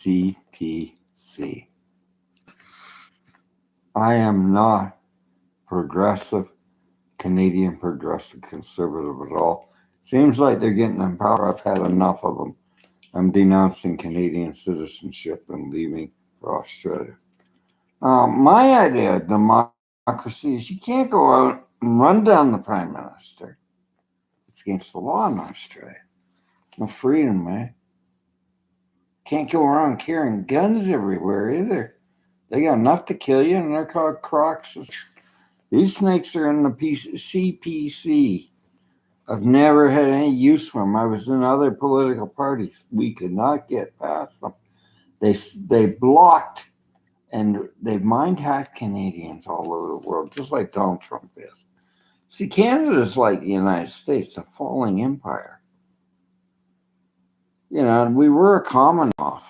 CPC. I am not progressive, Canadian progressive conservative at all. Seems like they're getting in power. I've had enough of them. I'm denouncing Canadian citizenship and leaving for Australia. My idea of democracy is you can't go out and run down the prime minister. It's against the law in Australia. No freedom, man. Can't go around carrying guns everywhere either. They got enough to kill you, and they're called crocs. These snakes are in the CPC. I've never had any use for them. I was in other political parties. We could not get past them. They blocked and they've mind hacked Canadians all over the world, just like Donald Trump is. See, Canada's like the United States, a falling empire. You know, we were a Commonwealth.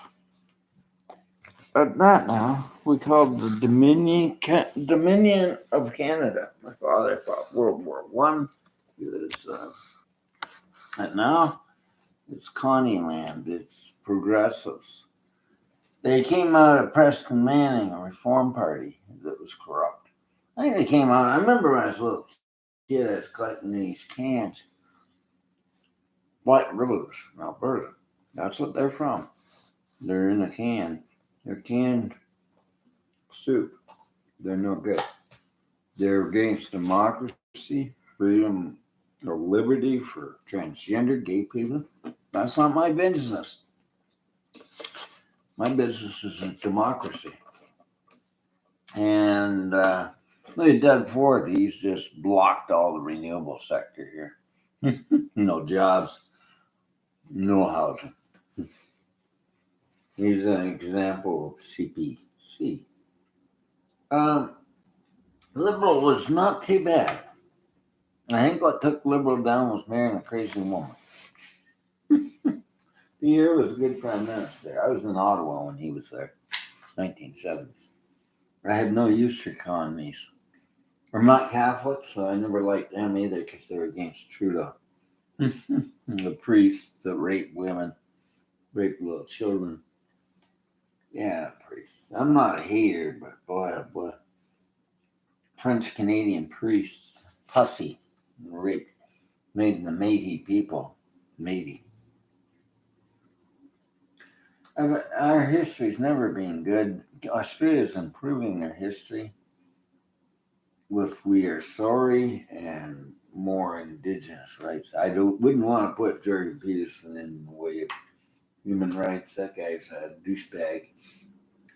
But not now. We called the Dominion of Canada. My father fought World War One. He was, and now it's Connie land. It's progressives. They came out of Preston Manning, a Reform Party that was corrupt. I think they came out. I remember when I was a little kid, I was collecting these cans. White Rose, Alberta. That's what they're from. They're in a can. They're canned soup. They're no good. They're against democracy, freedom, or liberty for transgender gay people. That's not my business. My business is in democracy. And look at Doug Ford. He's just blocked all the renewable sector here. No jobs, no housing. He's an example of CPC. Liberal was not too bad. I think what took Liberal down was marrying a crazy woman. Pierre was a good prime minister. I was in Ottawa when he was there, 1970s. I had no use for colonies. I'm not Catholic, so I never liked them either because they were against Trudeau. The priests that rape women, rape little children. Yeah, priests. I'm not a hater, but boy, oh boy. French Canadian priests, pussy, rape, made the Métis people, Métis. Our history's never been good. Australia's improving their history. If we are sorry and more Indigenous rights, I wouldn't want to put Jordan Peterson in the way of human rights. That guy's a douchebag,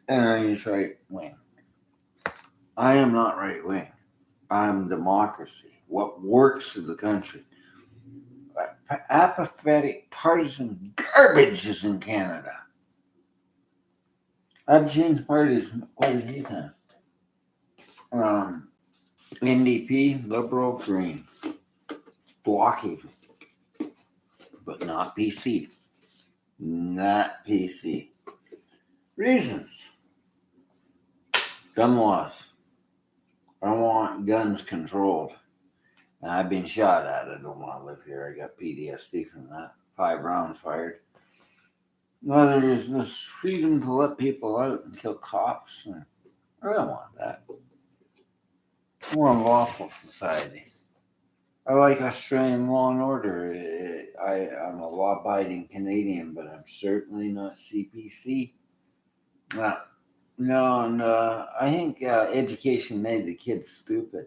and he's right wing. I am not right wing. I'm democracy. What works for the country? Apathetic partisan garbage is in Canada. I've changed parties quite a few times. NDP, Liberal, Green, Bloc even, but not PC. Not PC. Reasons. Gun laws. I want guns controlled. And I've been shot at. I don't want to live here. I got PTSD from that. 5 rounds fired. Well, there's this freedom to let people out and kill cops. I don't want that. We're a lawful society. I like Australian law and order. I'm a law-abiding Canadian, but I'm certainly not CPC. No, I think education made the kids stupid.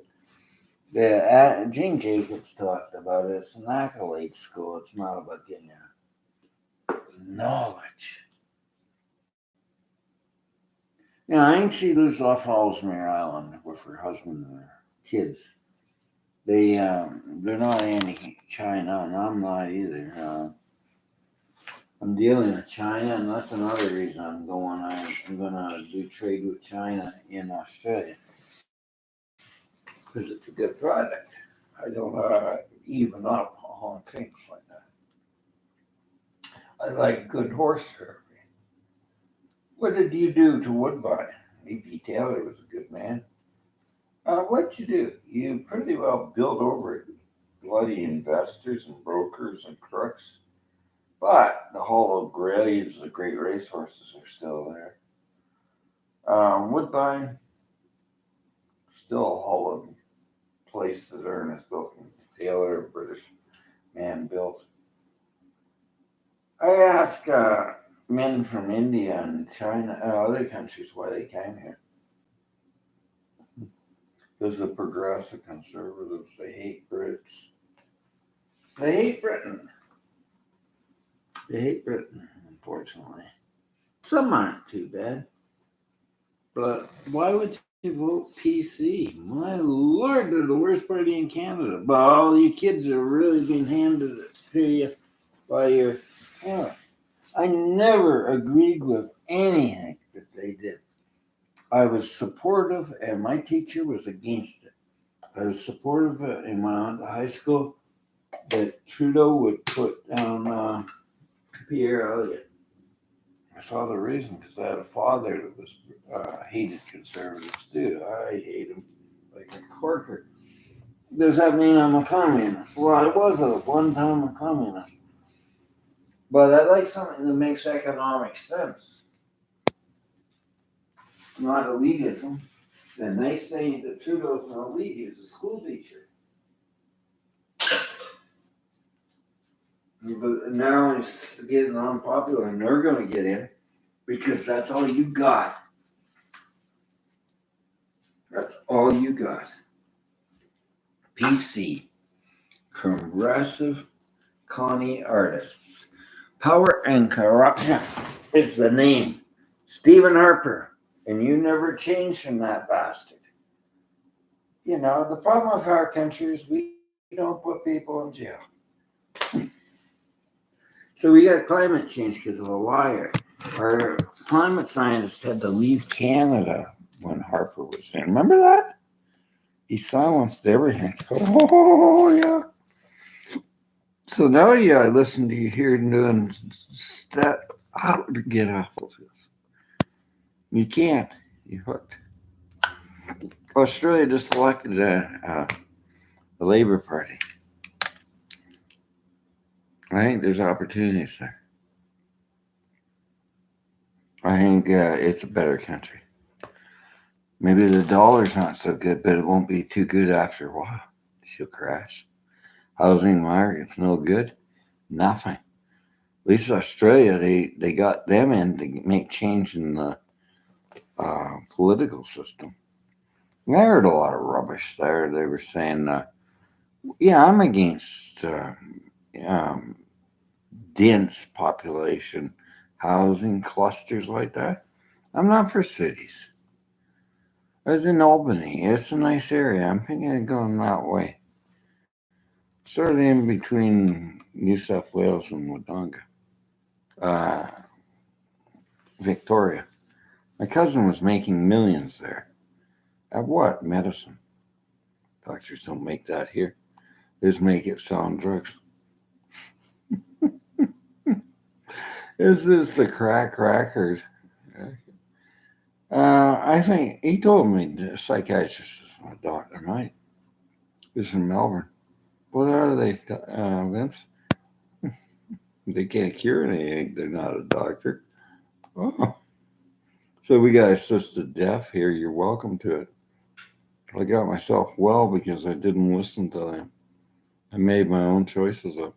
Gene Jacobs talked about it. It's an accolade school. It's not about getting knowledge. I think she lives off Ellesmere Island with her husband and her kids. They're not anti-China, and I'm not either. I'm dealing with China, and that's another reason I'm going. I'm going to do trade with China in Australia because it's a good product. I don't even up on things like that. I like good horse therapy. What did you do to Woodbine? E.P. Taylor was a good man. What'd you do? You pretty well built over it. Bloody investors and brokers and crooks. But the Hall of Graves, the great racehorses are still there. Woodbine, still a Hall of place that Ernest built. Taylor, a British man, built. I ask men from India and China and other countries why they came here. Because the progressive conservatives, they hate Brits. They hate Britain. They hate Britain, unfortunately. Some aren't too bad. But why would you vote PC? My lord, they're the worst party in Canada. But all you kids are really being handed it to you by your parents. I never agreed with anything that they did. I was supportive, and my teacher was against it. I was supportive in when I went to high school that Trudeau would put down Pierre Elliott. I saw the reason because I had a father that was hated conservatives too. I hate him like a corker. Does that mean I'm a communist? Well, I was at one time a communist. But I like something that makes economic sense, not elitism. And they say that Trudeau's an elite, he's a school teacher. But now he's getting unpopular, and they're going to get in because that's all you got. That's all you got. PC, Progressive Connie Artists. Power and Corruption is the name. Stephen Harper, and you never change from that bastard. You know, the problem with our country is we don't put people in jail. So we got climate change because of a liar. Our climate scientists had to leave Canada when Harper was in. Remember that? He silenced everything. Oh, yeah. So now, yeah, I listen to you here doing how to get off of this. You can't. You're hooked. Australia just elected the Labour Party. I think there's opportunities there. I think it's a better country. Maybe the dollar's not so good, but it won't be too good after a while. She'll crash. Housing market's no good. Nothing. At least Australia, they got them in to make change in the political system. I heard a lot of rubbish there. They were saying, yeah, I'm against dense population housing clusters like that. I'm not for cities. I was in Albany. It's a nice area. I'm thinking of going that way. Sort of in between New South Wales and Wodonga. Victoria. My cousin was making millions there. At what? Medicine. Doctors don't make that here. They just make it selling drugs. Is this the crack record? I think he told me the psychiatrist is my doctor, right? He's from Melbourne. What are they, Vince? They can't cure anything. They're not a doctor. Oh. So we got assisted death here. You're welcome to it. I got myself well because I didn't listen to them. I made my own choices up.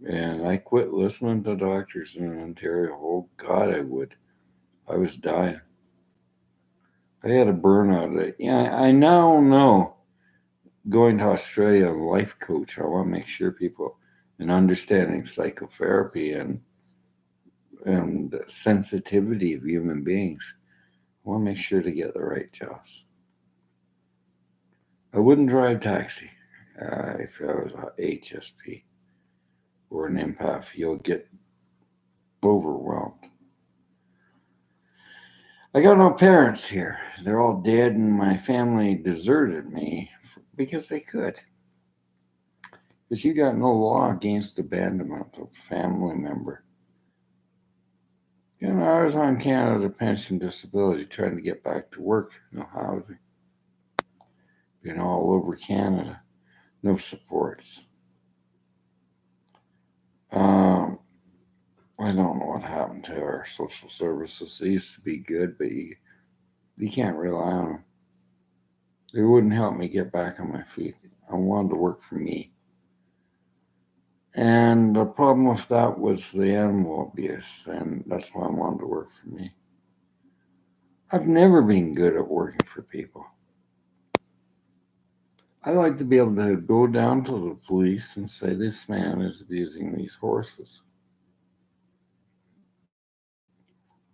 And I quit listening to doctors in Ontario. Oh, God, I would. I was dying. I had a burnout. Yeah, I now know going to Australia, a life coach, I want to make sure people, and understanding psychotherapy and sensitivity of human beings, I want to make sure to get the right jobs. I wouldn't drive taxi if I was a HSP or an empath. You'll get overwhelmed. I got no parents here. They're all dead, and my family deserted me because they could. Because you got no law against abandonment of a family member. You know, I was on Canada Pension Disability trying to get back to work. No housing. Been all over Canada. No supports. I don't know what happened to our social services. They used to be good, but you can't rely on them. They wouldn't help me get back on my feet. I wanted to work for me. And the problem with that was the animal abuse, and that's why I wanted to work for me. I've never been good at working for people. I like to be able to go down to the police and say, this man is abusing these horses.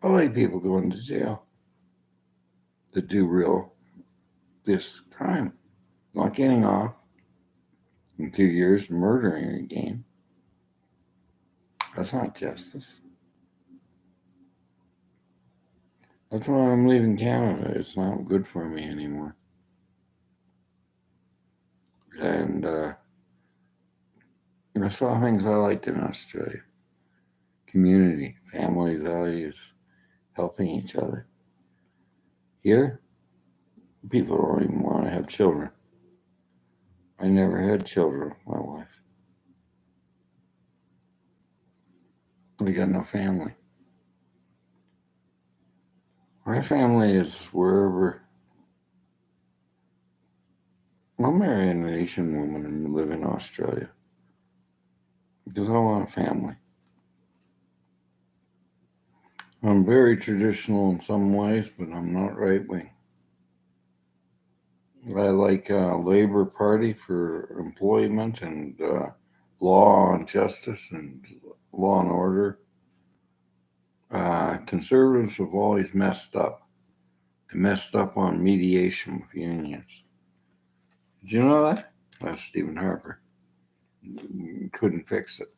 I like people going to jail that do this crime, not getting off in 2 years, murdering again. That's not justice. That's why I'm leaving Canada. It's not good for me anymore. And I saw things I liked in Australia: community, family values, helping each other. Here, people don't even want to have children. I never had children with my wife. We got no family. My family is wherever. I'll marry an Asian woman and live in Australia because I want a family. I'm very traditional in some ways, but I'm not right wing. I like Labor Party for employment and law and justice and law and order. Conservatives have always messed up. They messed up on mediation with unions. Did you know that? That's Stephen Harper. Couldn't fix it.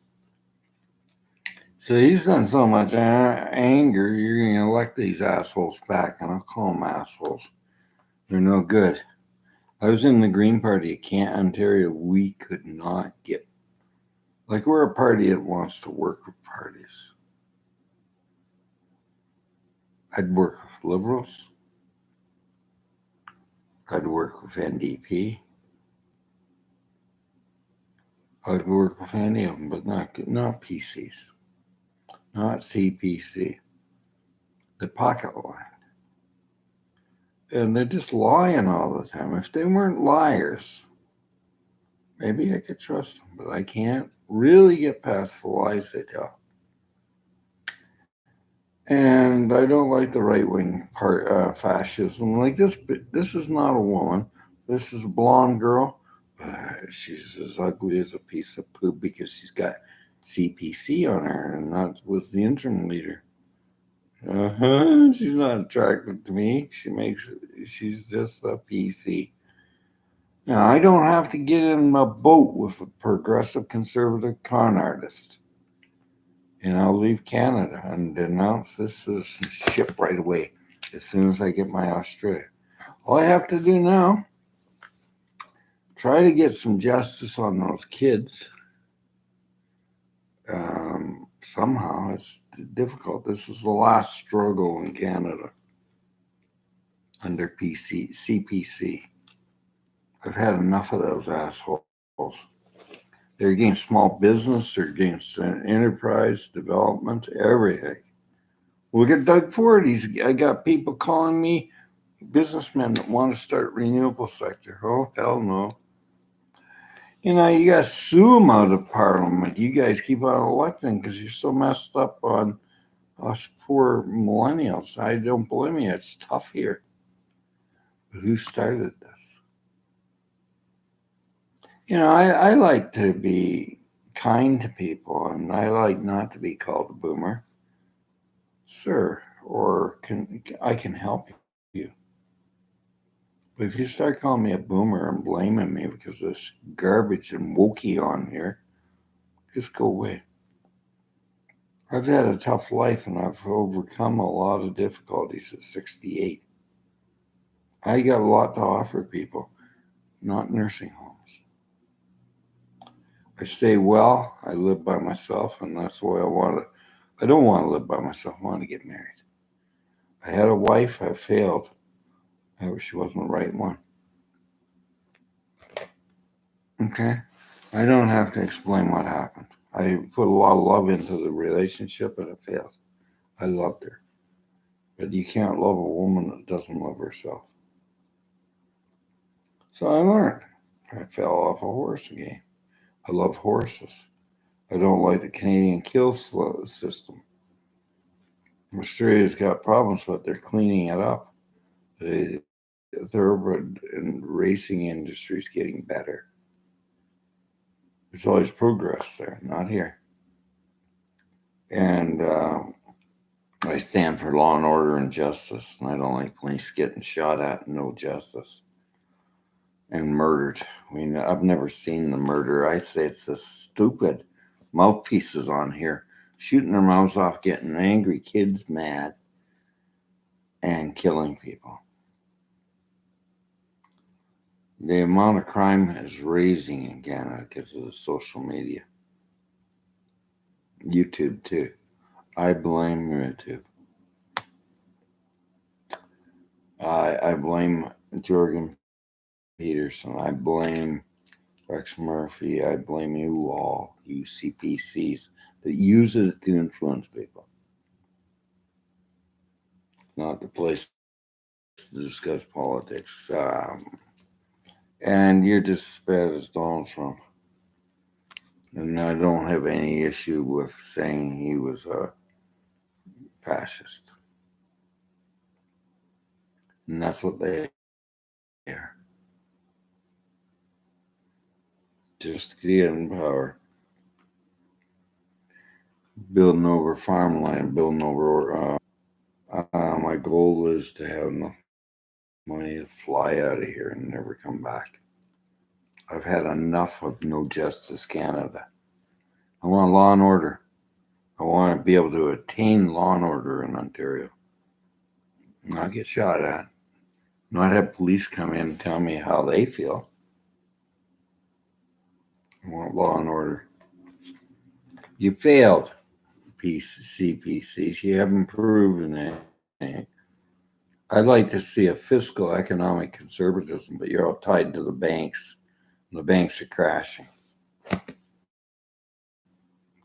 So he's done so much anger, you're going to elect these assholes back, and I'll call them assholes. They're no good. I was in the Green Party at Ontario. We could not get, like, we're a party that wants to work with parties. I'd work with Liberals. I'd work with NDP. I'd work with any of them, but not PCs, not CPC. The pocket line. And they're just lying all the time. If they weren't liars, maybe I could trust them, but I can't really get past the lies they tell. And I don't like the right-wing fascism. Like this is not a woman. This is a blonde girl. She's as ugly as a piece of poop because she's got CPC on her, and that was the interim leader. She's not attractive to me. She's just a PC. Now, I don't have to get in a boat with a progressive conservative con artist. And I'll leave Canada and denounce this citizenship right away as soon as I get my Australia. All I have to do now, try to get some justice on those kids. Somehow it's difficult. This is the last struggle in Canada under CPC. I've had enough of those assholes. They're against small business, they're against enterprise development, everything. Look at Doug Ford. I got people calling me, businessmen that want to start renewable sector. Oh, hell no. You got to sue them out of Parliament. You guys keep on electing because you're so messed up on us poor millennials. I don't blame you. It's tough here. But who started this? I like to be kind to people, and I like not to be called a boomer. Sir, or I can help you. But if you start calling me a boomer and blaming me because there's garbage and wokey on here, just go away. I've had a tough life, and I've overcome a lot of difficulties at 68. I got a lot to offer people, not nursing homes. I stay well. I live by myself, and that's the way I want to. I don't want to live by myself. I want to get married. I had a wife. I failed. She wasn't the right one. Okay? I don't have to explain what happened. I put a lot of love into the relationship and it failed. I loved her. But you can't love a woman that doesn't love herself. So I learned. I fell off a horse again. I love horses. I don't like the Canadian kill system. Australia's got problems, but they're cleaning it up. The thoroughbred and racing industry is getting better. There's always progress there, not here. And I stand for law and order and justice, and I don't like police getting shot at and no justice and murdered. I mean, I've never seen the murder. I say it's the stupid mouthpieces on here shooting their mouths off, getting angry kids mad, and killing people. The amount of crime is raising in Canada because of the social media. YouTube, too. I blame YouTube. I blame Jorgen Peterson. I blame Rex Murphy. I blame you all, you CPCs, that use it to influence people. Not the place to discuss politics. And you're just as bad as Donald Trump. And I don't have any issue with saying he was a fascist. And that's what they are. Just to get in power. Building over farmland, building over. My goal is to have enough money to fly out of here and never come back. I've had enough of No Justice Canada. I want law and order. I want to be able to attain law and order in Ontario. Not get shot at. Not have police come in and tell me how they feel. I want law and order. You failed, CPCs. You haven't proven anything. I'd like to see a fiscal economic conservatism, but you're all tied to the banks. And the banks are crashing.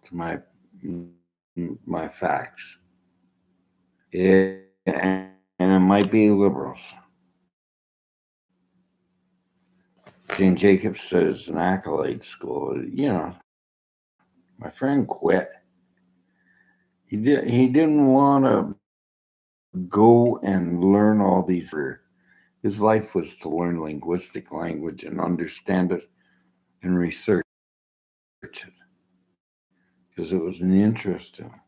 It's my facts. And it might be liberals. Jane Jacobs says it's an accolade school. You know, my friend quit. He didn't want to go and learn all these. His life was to learn linguistic language and understand it and research it because it was an interest to him.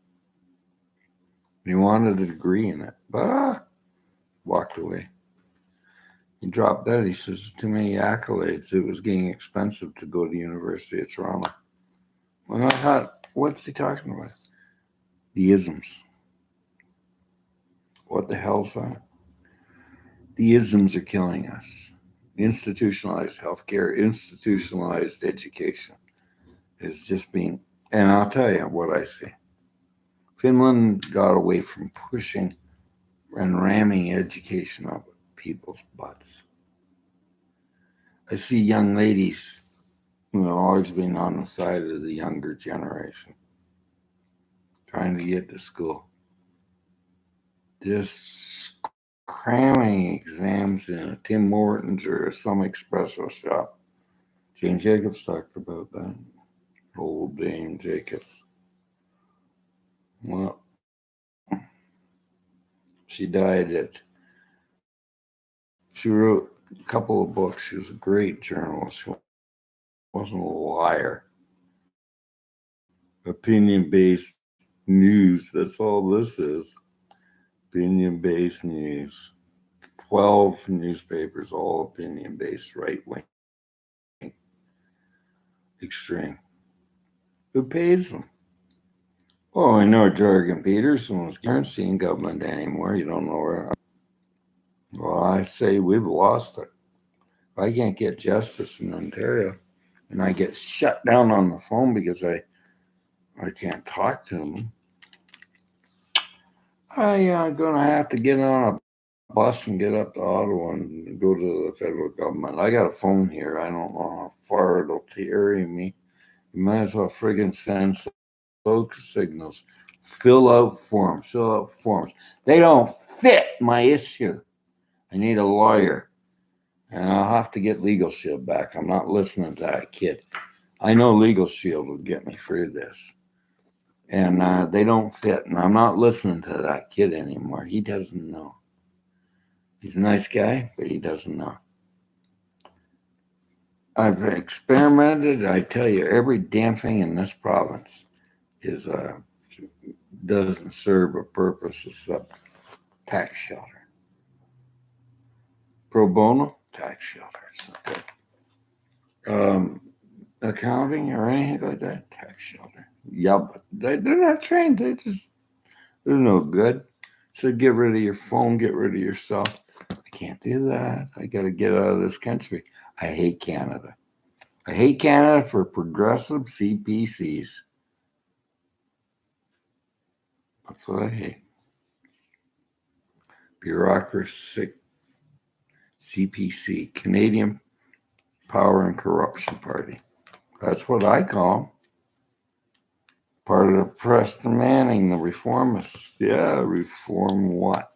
He wanted a degree in it, but walked away. He dropped out. He says, too many accolades. It was getting expensive to go to the University of Toronto. And I thought, what's he talking about? The isms. What the hell's that? The isms are killing us. Institutionalized healthcare, institutionalized education is just being, and I'll tell you what I see. Finland got away from pushing and ramming education up people's butts. I see young ladies who have always been on the side of the younger generation trying to get to school. Just cramming exams in a Tim Hortons or a some espresso shop. Jane Jacobs talked about that. Old Dame Jacobs. Well, she she wrote a couple of books. She was a great journalist. She wasn't a liar. Opinion-based news, that's all this is. Opinion-based news. 12 newspapers, all opinion-based, right-wing, extreme. Who pays them? Oh, I know Jorgen Peterson was currency in government anymore. You don't know where. Well, I say we've lost it. If I can't get justice in Ontario and I get shut down on the phone because I can't talk to them, I'm going to have to get on a bus and get up to Ottawa and go to the federal government. I got a phone here. I don't know how far it'll carry me. You might as well friggin' send smoke signals. Fill out forms. Fill out forms. They don't fit my issue. I need a lawyer. And I'll have to get Legal Shield back. I'm not listening to that kid. I know Legal Shield will get me through this. And they don't fit. And I'm not listening to that kid anymore. He doesn't know. He's a nice guy, but he doesn't know. I've experimented. I tell you, every damn thing in this province is doesn't serve a purpose except tax shelter. Pro bono tax shelters. Okay. Accounting or anything like that, tax shelter. Yeah, but they're not trained. They're no good. So get rid of your phone, get rid of yourself. I can't do that. I got to get out of this country. I hate Canada. I hate Canada for progressive CPCs. That's what I hate. Bureaucracy, CPC, Canadian Power and Corruption Party. That's what I call them. Part of Preston Manning, the reformists. Yeah, reform what?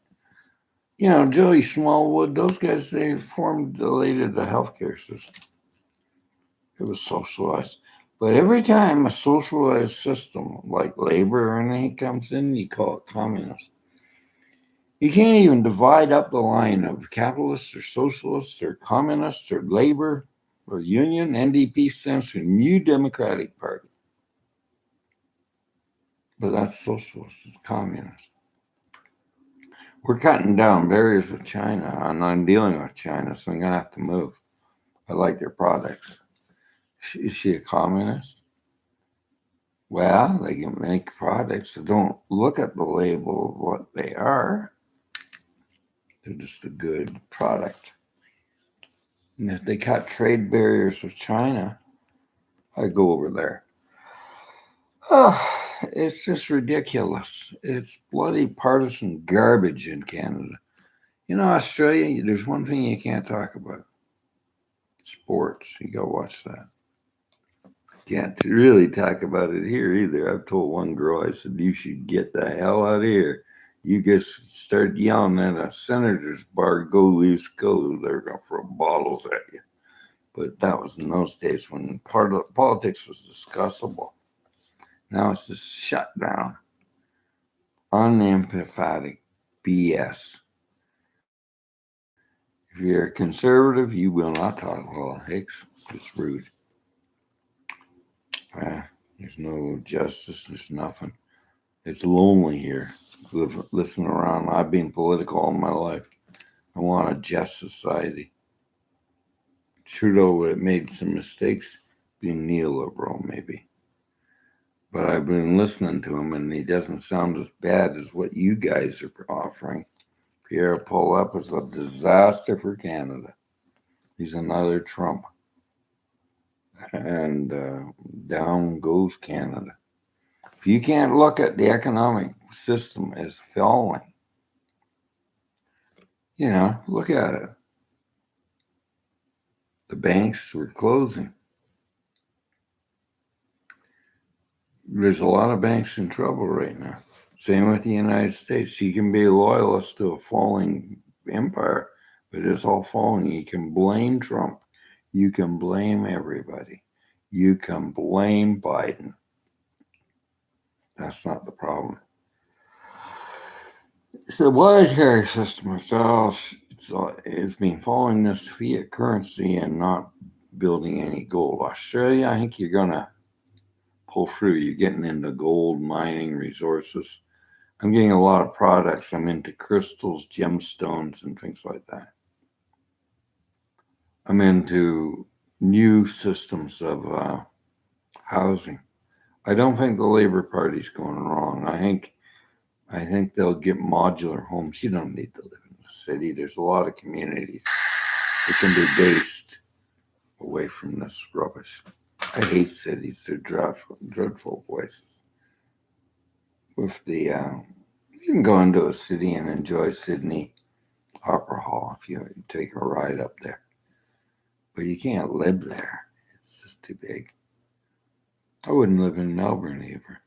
You know, Joey Smallwood, those guys, they formulated the healthcare system. It was socialized. But every time a socialized system like labor or anything comes in, you call it communist. You can't even divide up the line of capitalists or socialists or communists or labor or union. NDP stands for New Democratic Party. But that's socialist, it's communist. We're cutting down barriers with China, and I'm dealing with China, so I'm going to have to move. I like their products. Is she a communist? Well, they can make products that don't look at the label of what they are. They're just a good product. And if they cut trade barriers with China, I go over there. Oh, it's just ridiculous. It's bloody partisan garbage in Canada. You know, Australia, there's one thing you can't talk about. Sports. You go watch that. Can't really talk about it here either. I've told one girl, I said, you should get the hell out of here. You just start yelling at a senator's bar, go Leafs, go. They're going to throw bottles at you. But that was in those days when part of politics was discussable. Now it's just shut down. Unempathetic BS. If you're a conservative, you will not talk politics. It's rude. There's no justice. There's nothing. It's lonely here. Listen around. I've been political all my life. I want a just society. Trudeau made some mistakes, being neoliberal maybe. But I've been listening to him, and he doesn't sound as bad as what you guys are offering. Pierre Poilievre is a disaster for Canada. He's another Trump. And down goes Canada. If you can't look at the economic system as falling, you know, look at it. The banks were closing. There's a lot of banks in trouble right now. Same with the United States. You can be a loyalist to a falling empire, but it's all falling. You can blame Trump. You can blame everybody. You can blame Biden. That's not the problem. The monetary system it's been following this fiat currency and not building any gold. Australia, I think you're going to pull through. You're getting into gold mining resources. I'm getting a lot of products. I'm into crystals, gemstones, and things like that. I'm into new systems of housing. I don't think the Labour Party's going wrong. I think they'll get modular homes. You don't need to live in the city. There's a lot of communities that can be based away from this rubbish. I hate cities. They're dreadful places. With the you can go into a city and enjoy Sydney Opera Hall if you take a ride up there. But you can't live there. It's just too big. I wouldn't live in Melbourne either.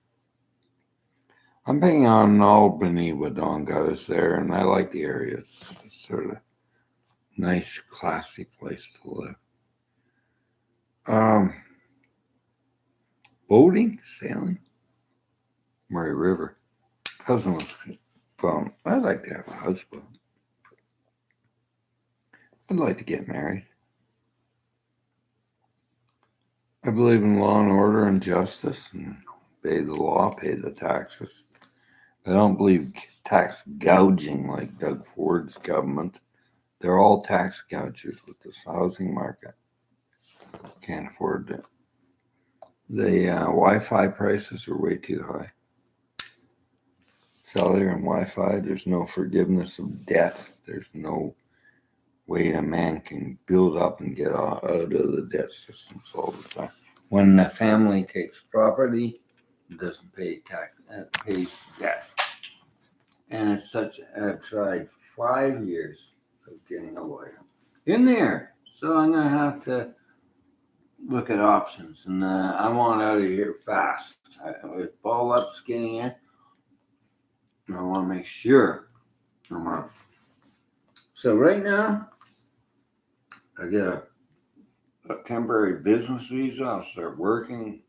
I'm paying on Albany Wodonga there, and I like the area. It's sort of nice, classy place to live. Um, Boating, sailing, Murray River. Cousin was from. I'd like to have a husband. I'd like to get married. I believe in law and order and justice and pay the law, pay the taxes. I don't believe tax gouging like Doug Ford's government. They're all tax gougers with this housing market. Can't afford it. The Wi-Fi prices are way too high. Cellular and Wi-Fi, there's no forgiveness of debt. There's no way a man can build up and get out of the debt systems all the time. When the family takes property, it doesn't pay tax, it pays debt. And it's such, I've tried 5 years of getting a lawyer in there. So I'm going to have to look at options. And I want out of here fast. With ball up, skinny in, I want to make sure I'm up. So right now, I get a temporary business visa. I'll start working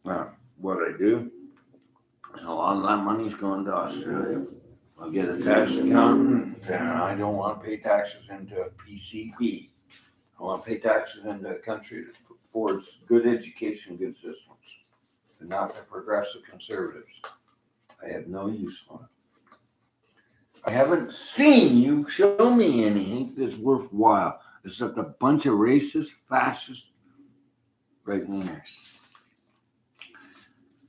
what I do. And a lot of that money's going to Australia. I'll get a tax accountant, and I don't want to pay taxes into a PCP. I want to pay taxes into a country that affords good education, good systems, and not the progressive conservatives. I have no use for it. I haven't seen you show me anything that's worthwhile, except a bunch of racist, fascist right-wingers.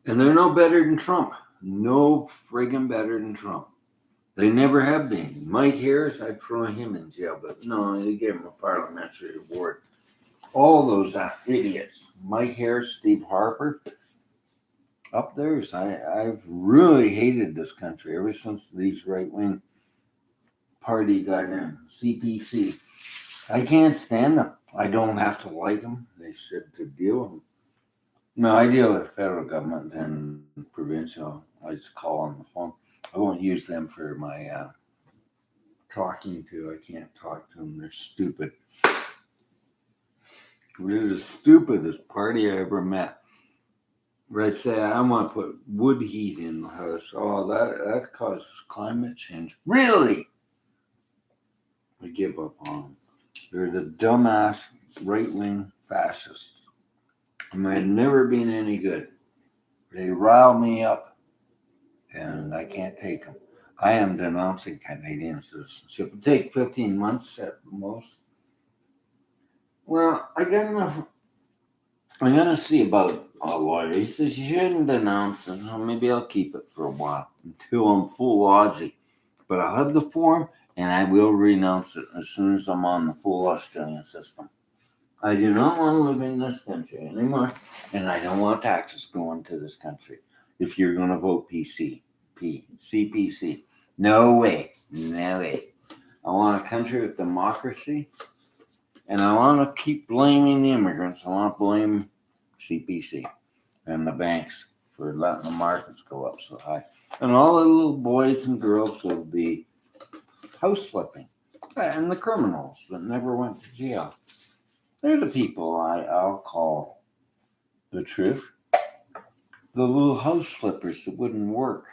And they're no better than Trump. No friggin' better than Trump. They never have been. Mike Harris, I'd throw him in jail, but no, they gave him a parliamentary award. All those idiots. Mike Harris, Steve Harper, up there. I've really hated this country ever since these right-wing party got in. CPC. I can't stand them. I don't have to like them. They said to deal with them. No, I deal with federal government and provincial. I just call on the phone. I won't use them for my talking to. I can't talk to them. They're stupid. They're the stupidest party I ever met. Where I say I want to put wood heat in the house. Oh, that causes climate change. Really? I give up on them. They're the dumbass right-wing fascists. And they've never been any good. They rile me up. And I can't take them. I am denouncing Canadian citizenship. It'll take 15 months at most. Well, I got enough. I'm going to see about a lawyer. He says you shouldn't denounce it. Well, maybe I'll keep it for a while until I'm full Aussie. But I'll have the form and I will renounce it as soon as I'm on the full Australian system. I do not want to live in this country anymore. And I don't want taxes going to this country. If you're going to vote CPC. No way. No way. I want a country with democracy. And I want to keep blaming the immigrants. I want to blame CPC and the banks for letting the markets go up so high. And all the little boys and girls will be house flipping. And the criminals that never went to jail. They're the people I'll call the truth. The little house flippers that wouldn't work.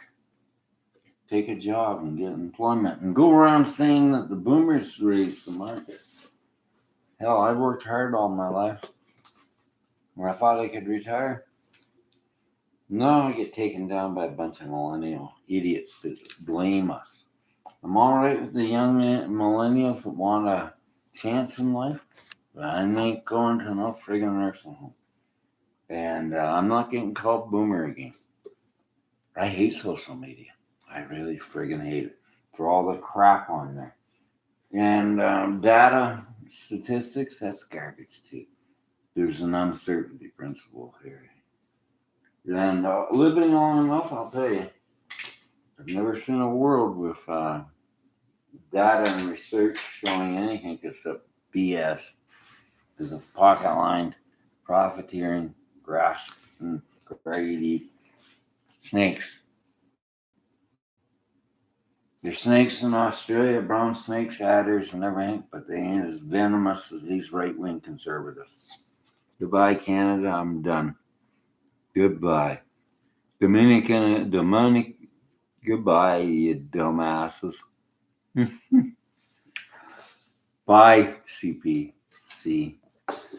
Take a job and get employment and go around saying that the boomers raised the market. Hell, I worked hard all my life. Where I thought I could retire. No, I get taken down by a bunch of millennial idiots that blame us. I'm all right with the young millennials that want a chance in life, but I ain't going to no friggin' nursing home. And I'm not getting called boomer again. I hate social media. I really friggin' hate it for all the crap on there. And data, statistics, that's garbage too. There's an uncertainty principle here. And living long enough, I'll tell you, I've never seen a world with data and research showing anything except BS. Because it's pocket-lined, profiteering, grasping greedy snakes. There's snakes in Australia, brown snakes, adders, and everything, but they ain't as venomous as these right-wing conservatives. Goodbye, Canada. I'm done. Goodbye. Dominican, goodbye, you dumbasses. Bye, CPC.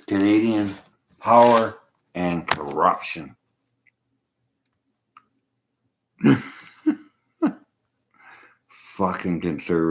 Canadian power and corruption. Fucking conservative.